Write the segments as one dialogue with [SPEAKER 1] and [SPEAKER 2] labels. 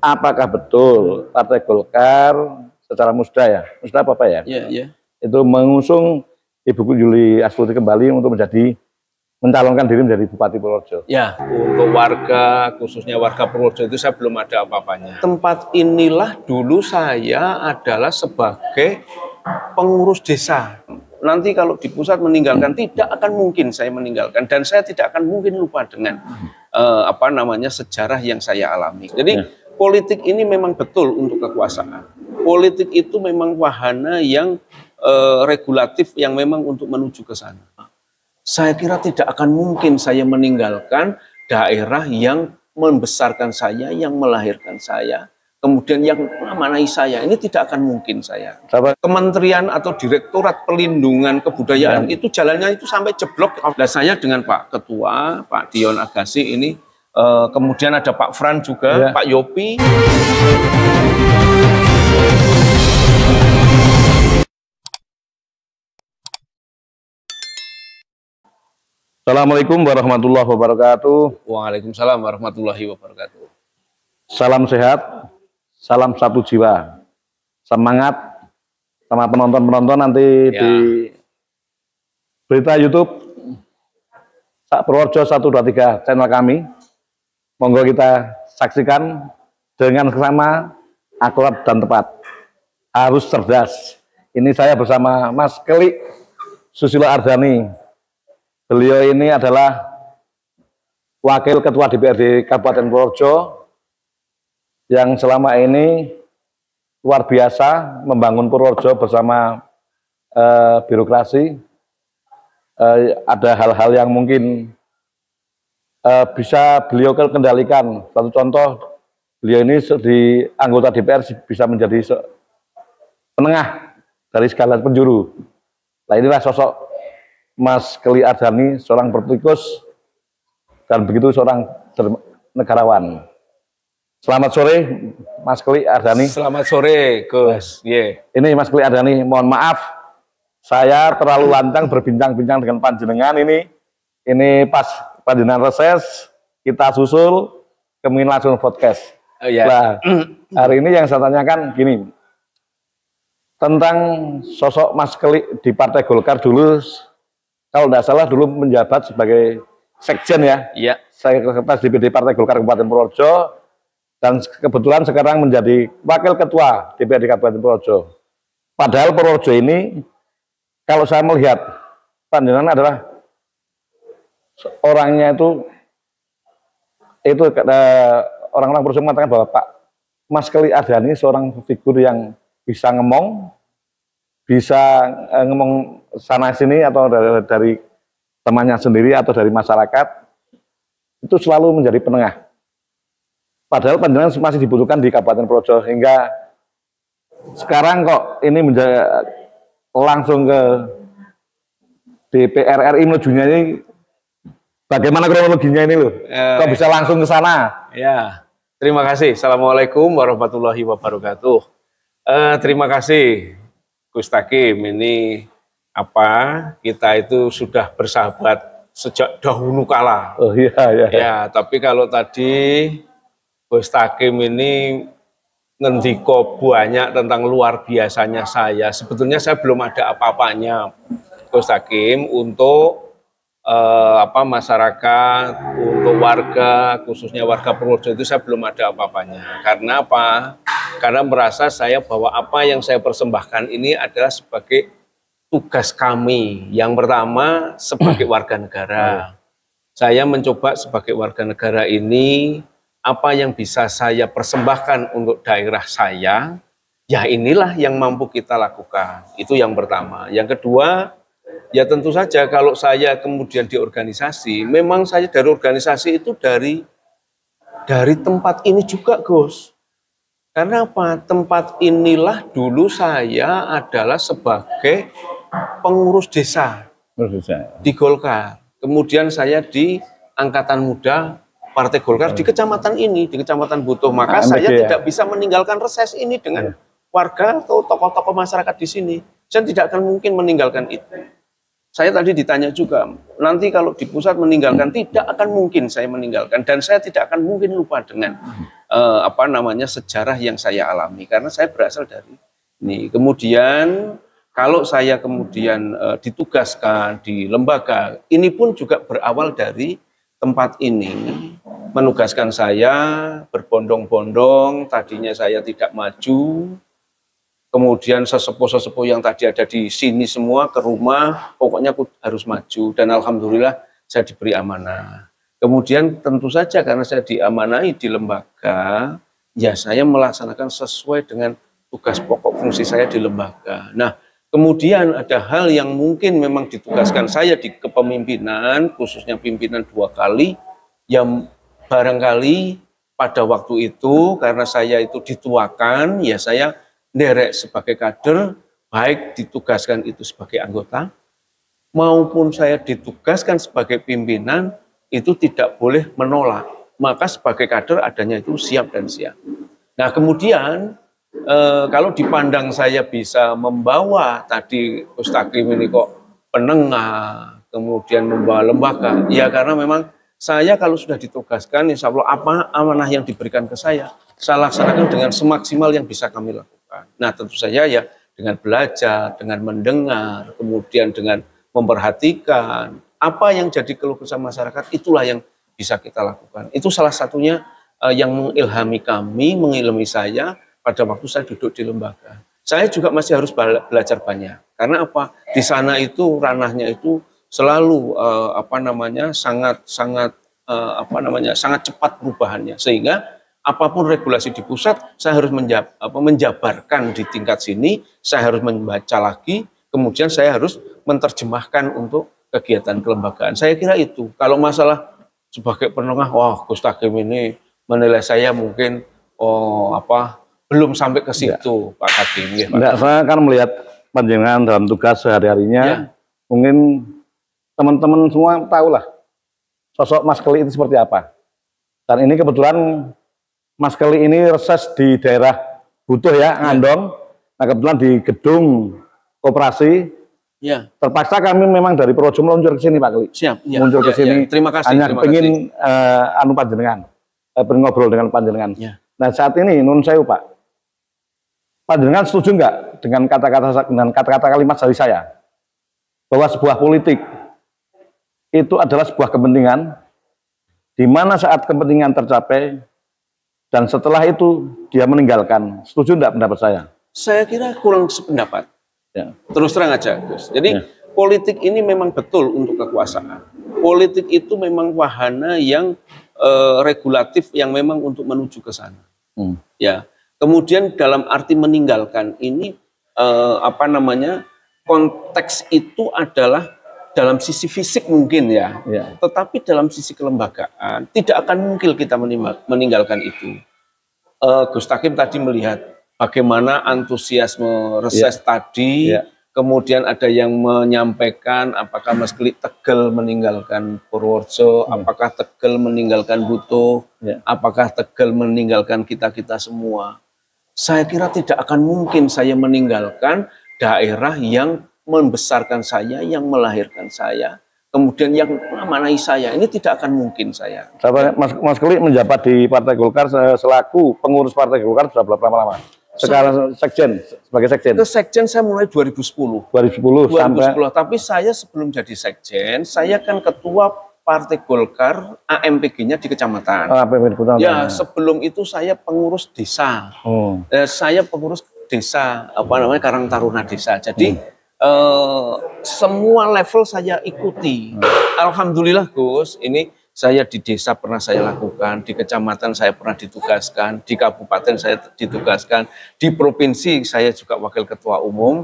[SPEAKER 1] apakah betul Partai Golkar secara musda ya, musda apa ya?
[SPEAKER 2] Iya.
[SPEAKER 1] Itu mengusung Ibu Yuli Astuti kembali untuk mencalonkan diri menjadi Bupati Purworejo.
[SPEAKER 2] Ya, untuk warga, khususnya warga Purworejo itu saya belum ada apa-apanya. Tempat inilah dulu saya adalah sebagai pengurus desa. Nanti kalau di pusat meninggalkan, tidak akan mungkin saya meninggalkan, dan saya tidak akan mungkin lupa dengan sejarah yang saya alami. Jadi politik ini memang betul untuk kekuasaan. Politik itu memang wahana yang regulatif yang memang untuk menuju ke sana. Saya kira tidak akan mungkin saya meninggalkan daerah yang membesarkan saya, yang melahirkan saya, kemudian yang memanai saya. Ini tidak akan mungkin saya. Kementerian atau Direktorat Pelindungan Kebudayaan itu jalannya itu sampai jeblok. Dan saya dengan Pak Ketua, Pak Dion Agassi ini, kemudian ada Pak Fran juga, Pak Yopi.
[SPEAKER 1] Assalamualaikum warahmatullahi wabarakatuh.
[SPEAKER 2] Waalaikumsalam warahmatullahi wabarakatuh.
[SPEAKER 1] Salam sehat, salam satu jiwa. Semangat sama penonton-penonton nanti di berita YouTube Purworejo 123 channel kami. Monggo kita saksikan dengan sesama akurat dan tepat. Harus cerdas. Ini saya bersama Mas Kelly Susilo Ardhani. Beliau ini adalah Wakil Ketua DPRD Kabupaten Purworejo yang selama ini luar biasa membangun Purworejo bersama birokrasi. Ada hal-hal yang mungkin bisa beliau kendalikan. Satu contoh, beliau ini di anggota DPR bisa menjadi penengah dari segala penjuru. Nah, inilah sosok Mas Kelly Ardhani, seorang politikus dan begitu seorang negarawan. Selamat sore, Mas Kelly Ardhani.
[SPEAKER 2] Selamat sore, Gus.
[SPEAKER 1] Ini Mas Kelly Ardhani, mohon maaf, saya terlalu lancang berbincang-bincang dengan panjenengan ini. Ini pas panjenengan reses, kita susul, kemudian langsung podcast. Nah, hari ini yang saya tanyakan gini, tentang sosok Mas Kelly di Partai Golkar dulu. Kalau tidak salah dulu menjabat sebagai sekjen ya.
[SPEAKER 2] Iya.
[SPEAKER 1] Sekretaris DPD Partai Golkar Kabupaten Purworejo dan kebetulan sekarang menjadi Wakil Ketua DPRD Kabupaten Purworejo. Padahal Purworejo ini kalau saya melihat panjenengan adalah orangnya itu orang-orang Purworejo mengatakan bahwa Pak Mas Kelly Ardhani seorang figur yang bisa ngomong sana sini atau dari temannya sendiri atau dari masyarakat, itu selalu menjadi penengah. Padahal panjenengan masih dibutuhkan di Kabupaten Purworejo, hingga sekarang kok ini langsung ke DPR RI menujunya ini. Bagaimana kronologinya ini loh? Kok bisa langsung ke sana?
[SPEAKER 2] Ya, terima kasih. Assalamualaikum warahmatullahi wabarakatuh. Terima kasih Gus Takim, ini kita itu sudah bersahabat sejak dahulu kala.
[SPEAKER 1] Oh iya.
[SPEAKER 2] Ya, tapi kalau tadi Gus Takim ini ngendiko banyak tentang luar biasanya saya. Sebetulnya saya belum ada apa-apanya, Gus Takim, untuk masyarakat, untuk warga, khususnya warga Purworejo itu saya belum ada apa-apanya. Karena apa? Karena merasa saya bahwa apa yang saya persembahkan ini adalah sebagai tugas kami. Yang pertama sebagai warga negara. Saya mencoba sebagai warga negara ini, apa yang bisa saya persembahkan untuk daerah saya, ya inilah yang mampu kita lakukan. Itu yang pertama. Yang kedua, ya tentu saja kalau saya kemudian di organisasi, memang saya dari organisasi itu dari tempat ini juga, Gus. Karena apa? Tempat inilah dulu saya adalah sebagai pengurus desa di Golkar. Kemudian saya di Angkatan Muda Partai Golkar di kecamatan ini, di Kecamatan Butuh. Maka saya tidak bisa meninggalkan reses ini dengan warga atau tokoh-tokoh masyarakat di sini. Saya tidak akan mungkin meninggalkan itu. saya tadi ditanya juga, nanti kalau di pusat meninggalkan, tidak akan mungkin saya meninggalkan, dan saya tidak akan mungkin lupa dengan sejarah yang saya alami, karena saya berasal dari ini. Kemudian kalau saya kemudian ditugaskan di lembaga, ini pun juga berawal dari tempat ini menugaskan saya berbondong-bondong, tadinya saya tidak maju. Kemudian sesepuh-sesepuh yang tadi ada di sini semua ke rumah, pokoknya aku harus maju. Dan alhamdulillah saya diberi amanah. Kemudian tentu saja karena saya diamanahi di lembaga, ya saya melaksanakan sesuai dengan tugas pokok fungsi saya di lembaga. Nah, kemudian ada hal yang mungkin memang ditugaskan saya di kepemimpinan, khususnya pimpinan 2 kali, yang barangkali pada waktu itu karena saya itu dituakan, ya saya derek sebagai kader, baik ditugaskan itu sebagai anggota, maupun saya ditugaskan sebagai pimpinan, itu tidak boleh menolak. Maka sebagai kader adanya itu siap dan siap. Nah kemudian, kalau dipandang saya bisa membawa tadi Gus Takim ini kok penengah, kemudian membawa lembaga, ya karena memang saya kalau sudah ditugaskan, insya Allah apa amanah yang diberikan ke saya laksanakan dengan semaksimal yang bisa kami lakukan. Nah tentu saja ya dengan belajar, dengan mendengar, kemudian dengan memperhatikan apa yang jadi keluh kesah masyarakat, itulah yang bisa kita lakukan. Itu salah satunya yang mengilhami kami, mengilhami saya pada waktu saya duduk di lembaga. Saya juga masih harus belajar banyak. Karena apa? Di sana itu ranahnya itu selalu sangat cepat perubahannya, sehingga apapun regulasi di pusat, saya harus menjabarkan di tingkat sini, saya harus membaca lagi, kemudian saya harus menerjemahkan untuk kegiatan kelembagaan. Saya kira itu. Kalau masalah sebagai penengah, wah Gus Takim ini menilai saya mungkin belum sampai ke situ, ya. Pak Takim. Ya,
[SPEAKER 1] Pak. Saya kan melihat panjenengan dalam tugas sehari-harinya, ya. Mungkin teman-teman semua tahulah sosok Mas Keli itu seperti apa. Dan ini kebetulan Mas Keli ini reses di daerah Butuh ya, Ngandong. Nah kebetulan di gedung koperasi. Ya. Terpaksa kami memang dari Projo meluncur ke sini Pak Keli.
[SPEAKER 2] Siap. Ya.
[SPEAKER 1] Muncul ke sini.
[SPEAKER 2] Ya. Terima kasih.
[SPEAKER 1] Hanya ingin panjenengan, ngobrol dengan panjenengan. Ya. Nah saat ini nun sewu Pak, panjenengan setuju nggak dengan kata-kata kalimat dari saya bahwa sebuah politik itu adalah sebuah kepentingan, di mana saat kepentingan tercapai dan setelah itu dia meninggalkan. Setuju enggak pendapat saya?
[SPEAKER 2] Saya kira kurang sependapat. Ya. Terus terang aja, Gus. Jadi politik ini memang betul untuk kekuasaan. Politik itu memang wahana yang regulatif yang memang untuk menuju ke sana. Ya. Kemudian dalam arti meninggalkan ini konteks itu adalah dalam sisi fisik mungkin ya. Tetapi dalam sisi kelembagaan tidak akan mungkin kita meninggalkan itu. Gus Takim tadi melihat bagaimana antusiasme reses tadi, kemudian ada yang menyampaikan apakah Mas Keli Tegal meninggalkan Purworejo, apakah Tegal meninggalkan Butuh, apakah Tegal meninggalkan kita-kita semua. Saya kira tidak akan mungkin saya meninggalkan daerah yang membesarkan saya, yang melahirkan saya, kemudian yang memanai saya. Ini tidak akan mungkin saya.
[SPEAKER 1] Mas Keli menjabat di Partai Golkar selaku pengurus Partai Golkar sudah berapa lama? Sekarang sekjen, sebagai sekjen.
[SPEAKER 2] Ke sekjen saya mulai 2010.
[SPEAKER 1] 2010 sampai.
[SPEAKER 2] Tapi saya sebelum jadi sekjen, saya kan ketua Partai Golkar AMPG-nya di kecamatan. Ya, sebelum itu saya pengurus desa. Saya pengurus desa, Karang Taruna Desa. Jadi semua level saya ikuti. Alhamdulillah Gus, ini saya di desa pernah saya lakukan, di kecamatan saya pernah ditugaskan, di kabupaten saya ditugaskan, di provinsi saya juga wakil ketua umum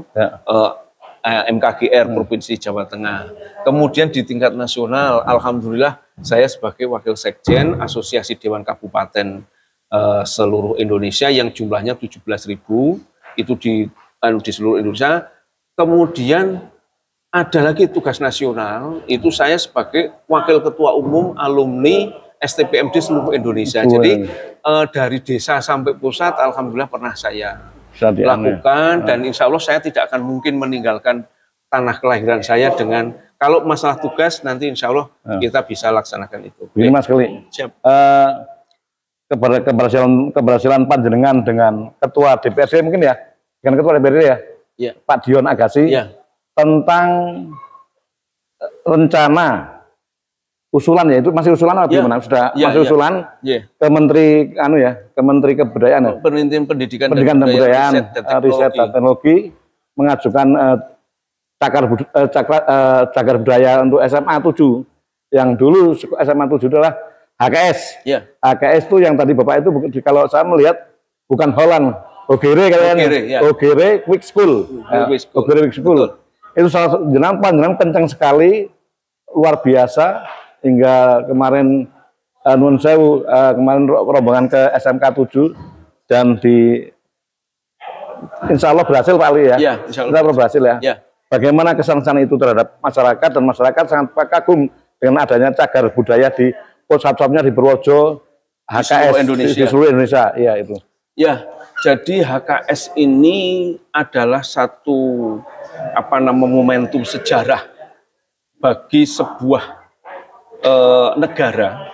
[SPEAKER 2] MKGR Provinsi Jawa Tengah. Kemudian di tingkat nasional, alhamdulillah saya sebagai wakil sekjen Asosiasi Dewan Kabupaten seluruh Indonesia yang jumlahnya 17.000 itu di seluruh Indonesia. Kemudian ada lagi tugas nasional, itu saya sebagai wakil ketua umum alumni STPMD seluruh Indonesia. Jadi dari desa sampai pusat, alhamdulillah pernah saya lakukan, dan insya Allah saya tidak akan mungkin meninggalkan tanah kelahiran saya dengan kalau masalah tugas nanti insya Allah kita bisa laksanakan itu.
[SPEAKER 1] Ini Mas Keli, keberhasilan panjenengan dengan Ketua DPRD mungkin ya, dengan Ketua DPRD ya, Pak Dion Agasi, tentang rencana usulan ya, itu masih usulan atau gimana? Sudah masih usulan ke Menteri ke Menteri Kebudayaan,
[SPEAKER 2] Pendidikan dan
[SPEAKER 1] Kebudayaan, Riset dan Teknologi mengajukan cagar budaya untuk SMA 7 yang dulu SMA 7 adalah HKS. HKS itu yang tadi Bapak itu kalau saya melihat bukan Holland, Ogere kayaknya. Ogere Quick School. Ogere Quick School. Itu salah satu panjenengan kencang sekali, luar biasa hingga kemarin nuwun sewu kemarin rombongan ke SMK 7 dan insya Allah berhasil Pak Ali ya. Insya Allah berhasil ya. Bagaimana kesan-kesan itu terhadap masyarakat, dan masyarakat sangat kagum dengan adanya cagar budaya di pos-sapnya di Purworejo, HKS di seluruh Indonesia. Iya itu.
[SPEAKER 2] Ya, jadi HKS ini adalah satu momentum sejarah bagi sebuah negara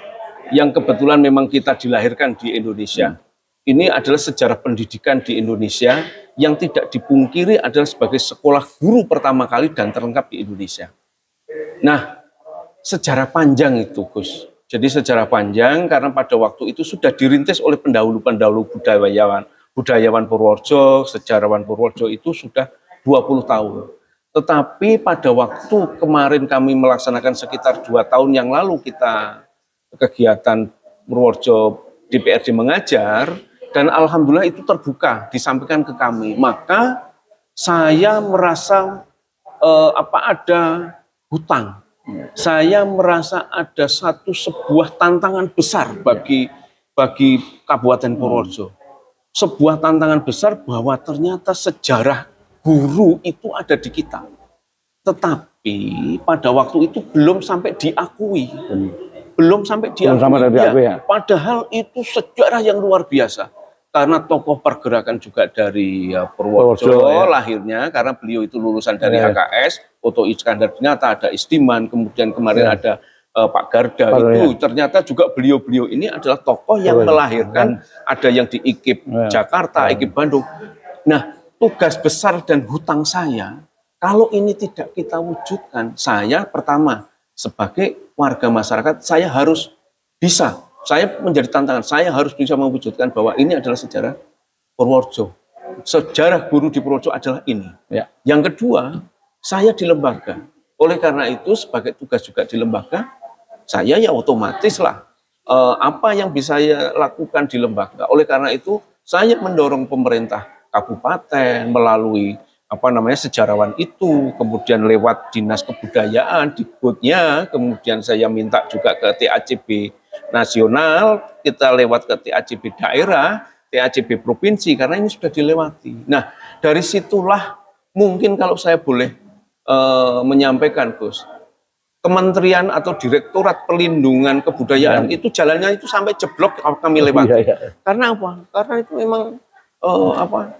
[SPEAKER 2] yang kebetulan memang kita dilahirkan di Indonesia. Ini adalah sejarah pendidikan di Indonesia yang tidak dipungkiri adalah sebagai sekolah guru pertama kali dan terlengkap di Indonesia. Nah, sejarah panjang itu, Gus. Jadi sejarah panjang karena pada waktu itu sudah dirintis oleh pendahulu-pendahulu budayawan Purworejo, sejarawan Purworejo itu sudah 20 tahun. Tetapi pada waktu kemarin kami melaksanakan sekitar 2 tahun yang lalu kita kegiatan Purworejo DPRD mengajar, dan alhamdulillah itu terbuka disampaikan ke kami. Maka saya merasa ada hutang. Saya merasa ada sebuah tantangan besar bagi Kabupaten Purworejo. Sebuah tantangan besar bahwa ternyata sejarah guru itu ada di kita. Tetapi pada waktu itu belum sampai diakui. Padahal itu sejarah yang luar biasa. Karena tokoh pergerakan juga dari Purworejo lahirnya, karena beliau itu lulusan dari HKS, Oto Iskandar Dinata, ada Istiman, kemudian kemarin ada Pak Garda, ternyata juga beliau-beliau ini adalah tokoh yang melahirkan, ada yang di IKIP Jakarta, IKIP Bandung. Nah, tugas besar dan hutang saya, kalau ini tidak kita wujudkan, saya pertama, sebagai warga masyarakat, saya harus bisa, saya menjadi tantangan, saya harus bisa mewujudkan bahwa ini adalah sejarah Purworejo. Sejarah guru di Purworejo adalah ini. Yang kedua, saya di lembaga. Oleh karena itu, sebagai tugas juga di lembaga, saya ya otomatis lah apa yang bisa saya lakukan di lembaga. Oleh karena itu, saya mendorong pemerintah kabupaten melalui sejarawan itu, kemudian lewat dinas kebudayaan, Dikbudnya, kemudian saya minta juga ke TACB nasional, kita lewat ke TACB daerah, TACB provinsi, karena ini sudah dilewati. Nah, dari situlah mungkin kalau saya boleh menyampaikan, Gus, kementerian atau direktorat pelindungan kebudayaan itu jalannya itu sampai jeblok kami lewati. Karena apa? Karena itu memang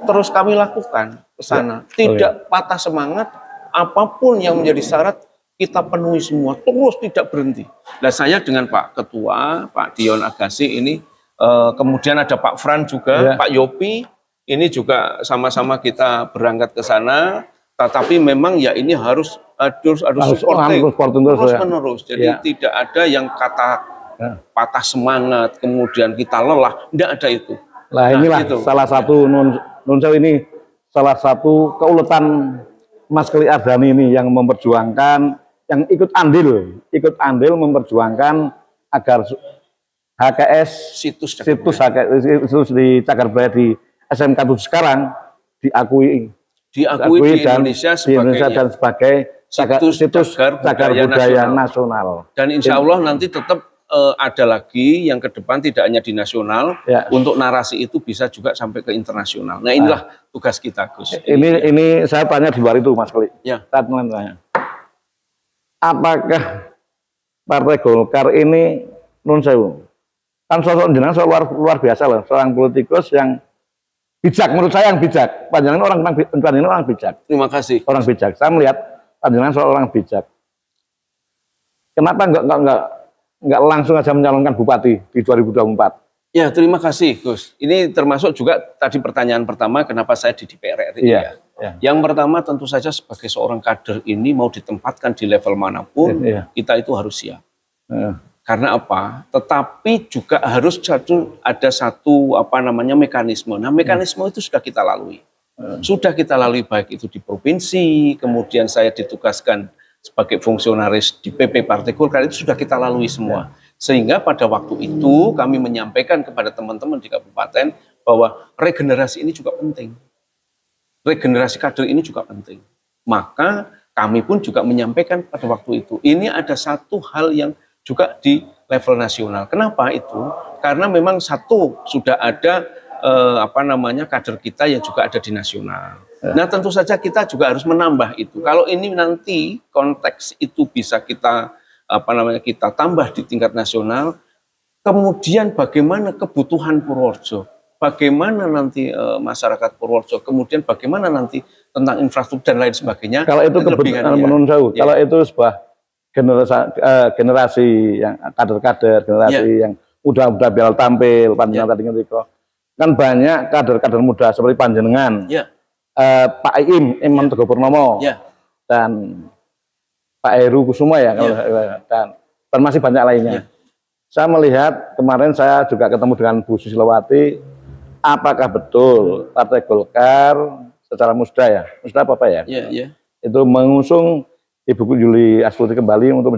[SPEAKER 2] terus kami lakukan ke sana. Tidak patah semangat, apapun yang menjadi syarat kita penuhi semua, terus tidak berhenti. Nah, saya dengan Pak Ketua, Pak Dion Agasi ini, kemudian ada Pak Fran juga, Pak Yopi, ini juga sama-sama kita berangkat ke sana. Tetapi memang ya ini harus supporting terus menerus. Jadi tidak ada yang kata patah semangat, kemudian kita lelah, tidak ada itu.
[SPEAKER 1] Nah, inilah itu. Salah satu ini salah satu keuletan Mas Keli Ardhani ini yang memperjuangkan, yang ikut andil memperjuangkan agar HKS situs di cagar budaya di SMK 7 sekarang diakui
[SPEAKER 2] di Indonesia
[SPEAKER 1] sebagai situs cagar budaya nasional.
[SPEAKER 2] Dan insya Allah nanti tetap ada lagi yang ke depan tidak hanya di nasional, untuk narasi itu bisa juga sampai ke internasional. Nah, inilah tugas kita, Gus.
[SPEAKER 1] Ini saya tanya di luar itu, Mas Keli. Tanya. Apakah Partai Golkar ini nun sewu? Kan sosok jenengan luar biasa loh, seorang politikus yang bijak, menurut saya yang bijak. Panjenengan orang bijak.
[SPEAKER 2] Terima kasih.
[SPEAKER 1] Orang bijak. Saya melihat panjenengan seorang bijak. Kenapa enggak langsung aja mencalonkan bupati di 2024?
[SPEAKER 2] Ya, terima kasih Gus. Ini termasuk juga tadi pertanyaan pertama, kenapa saya di DPR RI.
[SPEAKER 1] Iya,
[SPEAKER 2] Ya.
[SPEAKER 1] iya.
[SPEAKER 2] Yang pertama tentu saja sebagai seorang kader ini mau ditempatkan di level manapun,
[SPEAKER 1] Iya.
[SPEAKER 2] kita itu harus siap.
[SPEAKER 1] Iya.
[SPEAKER 2] Karena apa? Tetapi juga harus ada satu mekanisme. Nah, mekanisme itu sudah kita lalui. Sudah kita lalui baik itu di provinsi, kemudian saya ditugaskan sebagai fungsionaris di PP Partai Golkar, itu sudah kita lalui semua. Sehingga pada waktu itu kami menyampaikan kepada teman-teman di kabupaten bahwa regenerasi ini juga penting. Regenerasi kader ini juga penting. Maka kami pun juga menyampaikan pada waktu itu, ini ada satu hal yang juga di level nasional. Kenapa itu? Karena memang satu sudah ada kader kita yang juga ada di nasional. Nah, tentu saja kita juga harus menambah itu. Kalau ini nanti konteks itu bisa kita kita tambah di tingkat nasional, kemudian bagaimana kebutuhan Purworejo, bagaimana nanti masyarakat Purworejo, kemudian bagaimana nanti tentang infrastruktur dan lain sebagainya.
[SPEAKER 1] Kalau itu kebutuhan menurut saya, kalau itu sebuah generasi yang kader-kader, generasi yang muda-muda biar tampil, panjenengan tadi ngerti kan banyak kader-kader muda seperti panjenengan, Pak Imam Teguh Purnomo, dan Pak Heru Kusumo ya, dan masih banyak lainnya. Saya melihat kemarin saya juga ketemu dengan Bu Susilowati, apakah betul Partai Golkar secara musda apa ya? Itu mengusung Ibu Yuli Astuti kembali untuk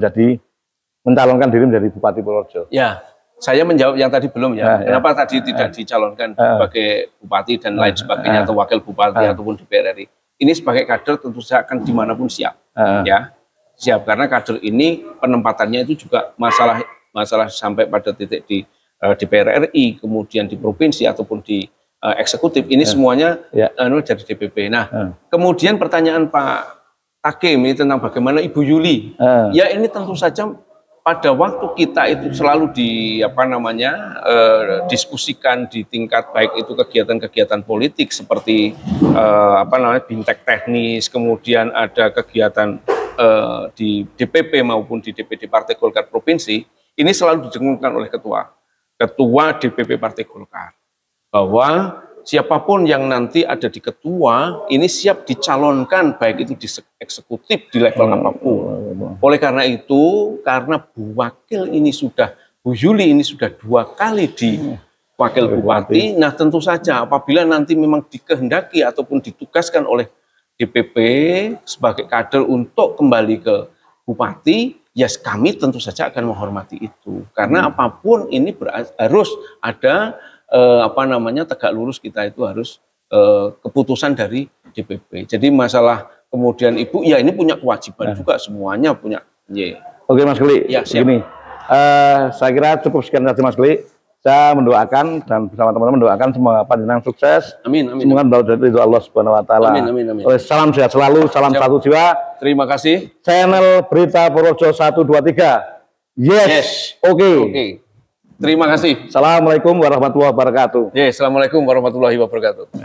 [SPEAKER 1] mencalonkan diri menjadi Bupati Purworejo.
[SPEAKER 2] Ya, saya menjawab yang tadi belum ya. Kenapa tadi tidak dicalonkan sebagai bupati dan lain sebagainya atau wakil bupati ataupun DPR RI? Ini sebagai kader tentu saya akan dimanapun siap, ya. Siap, karena kader ini penempatannya itu juga masalah sampai pada titik di DPR RI, kemudian di provinsi ataupun di eksekutif, ini semuanya dari DPP. Nah, kemudian pertanyaan Pak Takim ini tentang bagaimana Ibu Yuli, ya ini tentu saja pada waktu kita itu selalu diskusikan di tingkat baik itu kegiatan-kegiatan politik seperti bintek teknis, kemudian ada kegiatan di DPP maupun di DPD Partai Golkar Provinsi, ini selalu didengungkan oleh Ketua DPP Partai Golkar, bahwa siapapun yang nanti ada di Ketua, ini siap dicalonkan, baik itu di eksekutif, di level apapun. Oleh karena itu, karena Bu Yuli ini sudah 2 kali di wakil bupati, nah tentu saja apabila nanti memang dikehendaki ataupun ditugaskan oleh DPP sebagai kader untuk kembali ke bupati, ya kami tentu saja akan menghormati itu. Karena apapun ini harus ada tegak lurus, kita itu harus keputusan dari DPP. Jadi masalah kemudian Ibu, ya ini punya kewajiban juga, semuanya punya.
[SPEAKER 1] Oke Mas Geli, begini, saya kira cukup sekian saja Mas Geli. Saya mendoakan dan bersama teman-teman mendoakan semua panjenengan sukses.
[SPEAKER 2] Amin.
[SPEAKER 1] Semoga dari Allah Subhanahu Wa Taala.
[SPEAKER 2] Amin.
[SPEAKER 1] Salam sehat selalu, salam satu jiwa.
[SPEAKER 2] Terima kasih.
[SPEAKER 1] Channel Berita Purworejo 123. Yes. Oke.
[SPEAKER 2] Terima kasih.
[SPEAKER 1] Assalamualaikum warahmatullahi wabarakatuh.
[SPEAKER 2] Assalamualaikum warahmatullahi wabarakatuh.